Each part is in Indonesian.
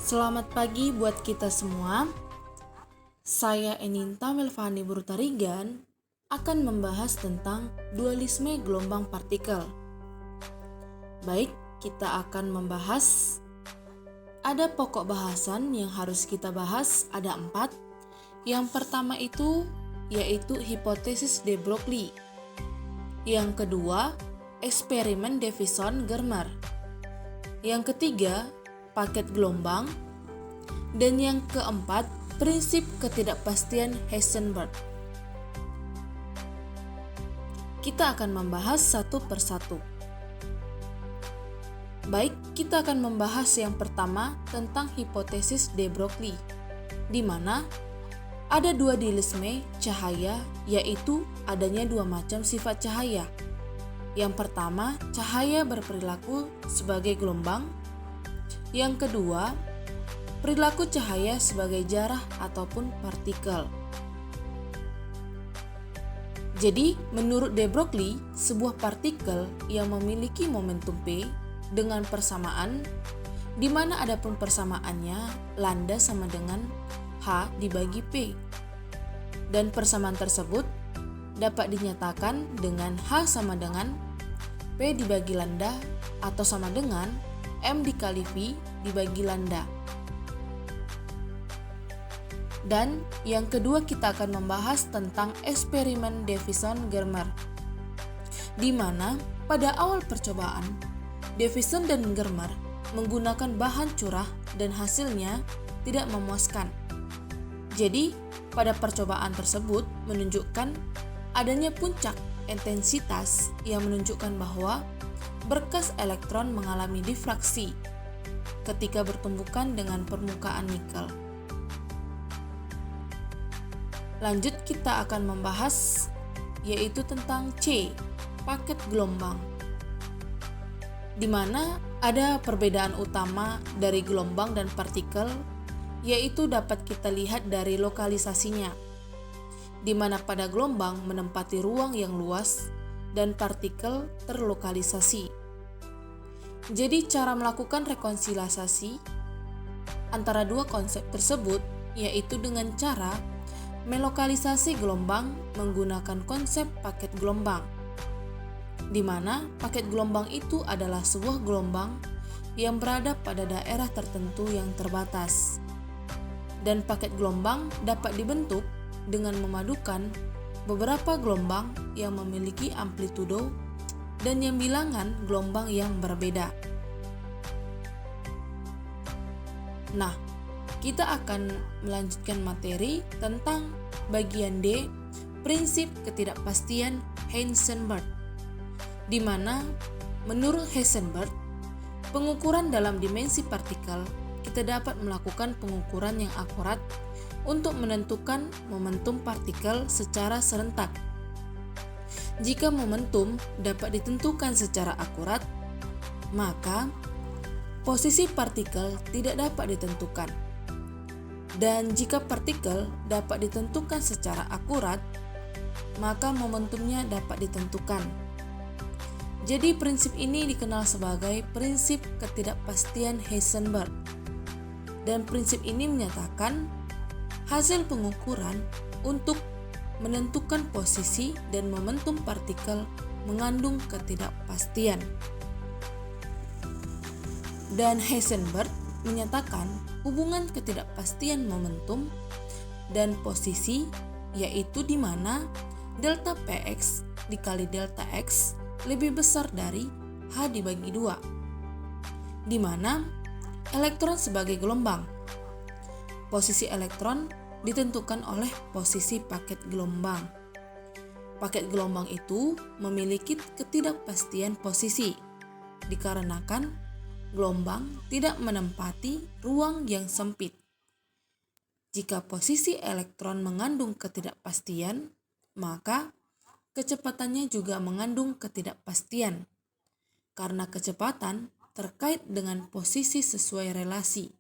Selamat pagi buat kita semua. Saya Eninta Melvani Brutarigan akan membahas tentang dualisme gelombang partikel. Baik, kita akan membahas ada pokok bahasan yang harus kita bahas, ada 4. Yang pertama itu yaitu hipotesis de Broglie. Yang kedua, eksperimen Davison-Germer. Yang ketiga, paket gelombang. Dan yang keempat, prinsip ketidakpastian Heisenberg. Kita akan membahas satu persatu. Baik, kita akan membahas yang pertama tentang hipotesis de Broglie, di mana ada dua dualisme cahaya, yaitu adanya dua macam sifat cahaya. Yang pertama, cahaya berperilaku sebagai gelombang. Yang kedua, perilaku cahaya sebagai jarah ataupun partikel. Jadi, menurut de Broglie, sebuah partikel yang memiliki momentum P dengan persamaan, di mana adapun persamaannya lambda sama dengan H dibagi P. Dan persamaan tersebut dapat dinyatakan dengan H sama dengan P dibagi lambda atau sama dengan M dikali V dibagi lambda. Dan yang kedua kita akan membahas tentang eksperimen Davison-Germer, di mana pada awal percobaan Davison dan Germer menggunakan bahan curah dan hasilnya tidak memuaskan. Jadi pada percobaan tersebut menunjukkan adanya puncak intensitas yang menunjukkan bahwa berkas elektron mengalami difraksi ketika bertumbukan dengan permukaan nikel. Lanjut kita akan membahas yaitu tentang C, paket gelombang, di mana ada perbedaan utama dari gelombang dan partikel, yaitu dapat kita lihat dari lokalisasinya, di mana pada gelombang menempati ruang yang luas dan partikel terlokalisasi. Jadi cara melakukan rekonsiliasi antara dua konsep tersebut yaitu dengan cara melokalisasi gelombang menggunakan konsep paket gelombang, di mana paket gelombang itu adalah sebuah gelombang yang berada pada daerah tertentu yang terbatas. Dan paket gelombang dapat dibentuk dengan memadukan beberapa gelombang yang memiliki amplitudo dan yang bilangan gelombang yang berbeda. Nah, kita akan melanjutkan materi tentang bagian D, prinsip ketidakpastian Heisenberg, di mana menurut Heisenberg, pengukuran dalam dimensi partikel kita dapat melakukan pengukuran yang akurat untuk menentukan momentum partikel secara serentak. Jika momentum dapat ditentukan secara akurat, maka posisi partikel tidak dapat ditentukan. Dan jika partikel dapat ditentukan secara akurat, maka momentumnya dapat ditentukan. Jadi prinsip ini dikenal sebagai prinsip ketidakpastian Heisenberg. Dan prinsip ini menyatakan hasil pengukuran untuk menentukan posisi dan momentum partikel mengandung ketidakpastian. Dan Heisenberg menyatakan hubungan ketidakpastian momentum dan posisi yaitu di mana delta Px dikali delta X lebih besar dari H dibagi 2, di mana elektron sebagai gelombang. Posisi elektron ditentukan oleh posisi paket gelombang. Paket gelombang itu memiliki ketidakpastian posisi dikarenakan gelombang tidak menempati ruang yang sempit. Jika posisi elektron mengandung ketidakpastian, maka kecepatannya juga mengandung ketidakpastian, karena kecepatan terkait dengan posisi sesuai relasi,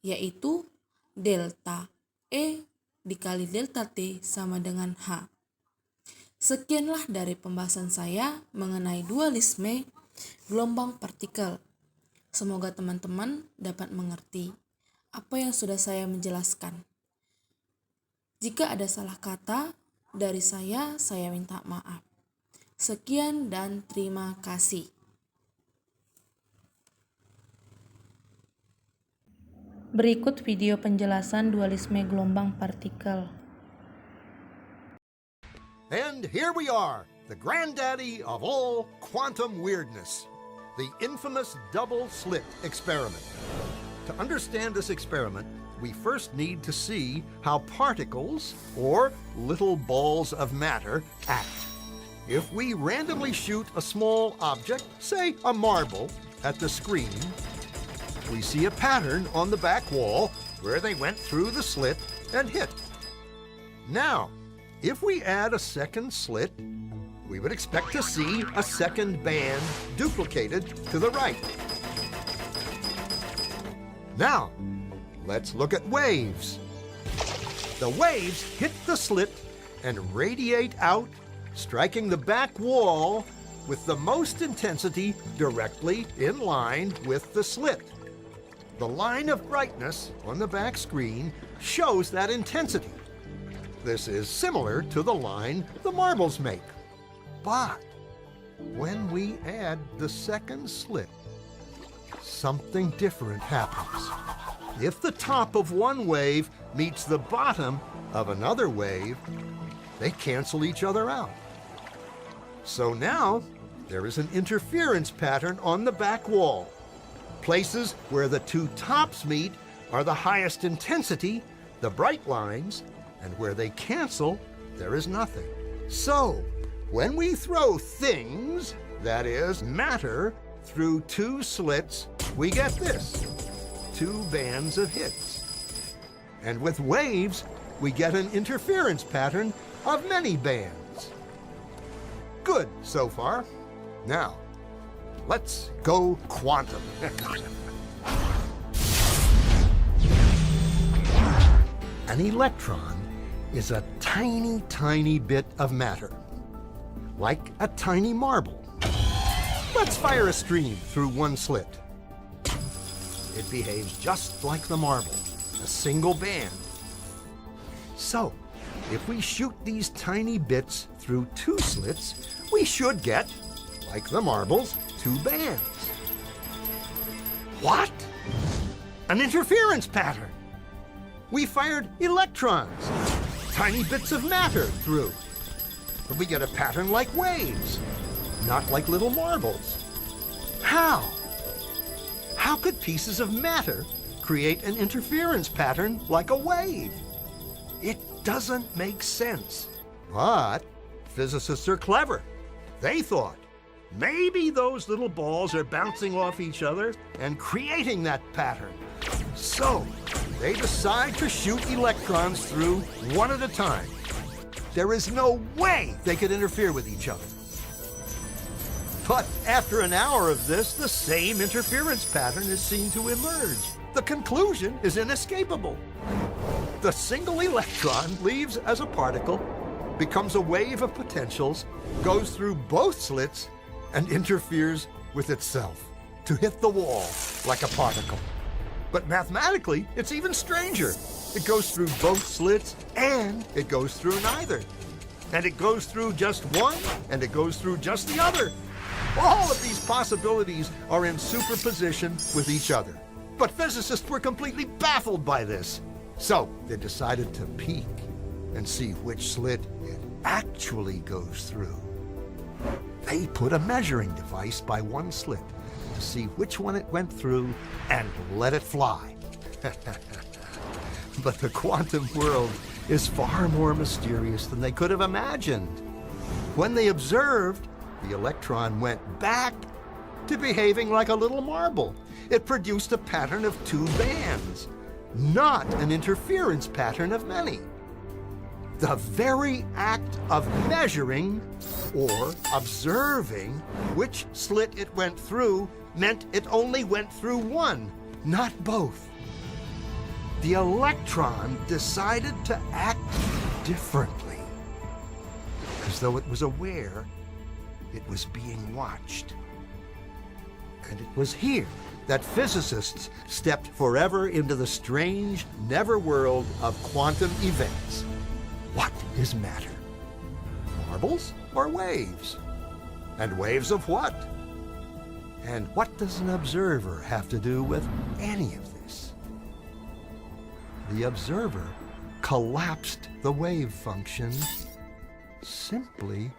yaitu delta E dikali delta T sama dengan H. Sekianlah dari pembahasan saya mengenai dualisme gelombang partikel. Semoga teman-teman dapat mengerti. apa yang sudah saya menjelaskan. Jika ada salah kata dari saya minta maaf. Sekian dan terima kasih. Berikut video penjelasan dualisme gelombang partikel. And here we are, the granddaddy of all quantum weirdness, the infamous double-slit experiment. To understand this experiment, we first need to see how particles, or little balls of matter, act. If we randomly shoot a small object, say a marble, at the screen, we see a pattern on the back wall where they went through the slit and hit. Now, if we add a second slit, we would expect to see a second band duplicated to the right. Now, let's look at waves. The waves hit the slit and radiate out, striking the back wall with the most intensity directly in line with the slit. The line of brightness on the back screen shows that intensity. This is similar to the line the marbles make. But when we add the second slit, something different happens. If the top of one wave meets the bottom of another wave, they cancel each other out. So now there is an interference pattern on the back wall. Places where the two tops meet are the highest intensity, the bright lines, and where they cancel, there is nothing. So, when we throw things, that is, matter, through two slits, we get this, two bands of hits. And with waves, we get an interference pattern of many bands. Good so far. Now, let's go quantum. An electron is a tiny, tiny bit of matter, like a tiny marble. Let's fire a stream through one slit. It behaves just like the marble, a single band. So, if we shoot these tiny bits through two slits, we should get, like the marbles, two bands. What? An interference pattern. We fired electrons, tiny bits of matter through. But we get a pattern like waves, not like little marbles. How? How could pieces of matter create an interference pattern like a wave? It doesn't make sense. But physicists are clever. They thought, maybe those little balls are bouncing off each other and creating that pattern. So, they decide to shoot electrons through one at a time. There is no way they could interfere with each other. But after an hour of this, the same interference pattern is seen to emerge. The conclusion is inescapable. The single electron leaves as a particle, becomes a wave of potentials, goes through both slits, and interferes with itself to hit the wall like a particle. But mathematically, it's even stranger. It goes through both slits, and it goes through neither. And it goes through just one, and it goes through just the other. All of these possibilities are in superposition with each other. But physicists were completely baffled by this. So they decided to peek and see which slit it actually goes through. They put a measuring device by one slit to see which one it went through and let it fly. But the quantum world is far more mysterious than they could have imagined. When they observed, the electron went back to behaving like a little marble. It produced a pattern of two bands, not an interference pattern of many. The very act of measuring or observing which slit it went through meant it only went through one, not both. The electron decided to act differently, as though it was aware it was being watched. And it was here that physicists stepped forever into the strange, never world of quantum events. What is matter? Marbles or waves? And waves of what? And what does an observer have to do with any of this? The observer collapsed the wave function simply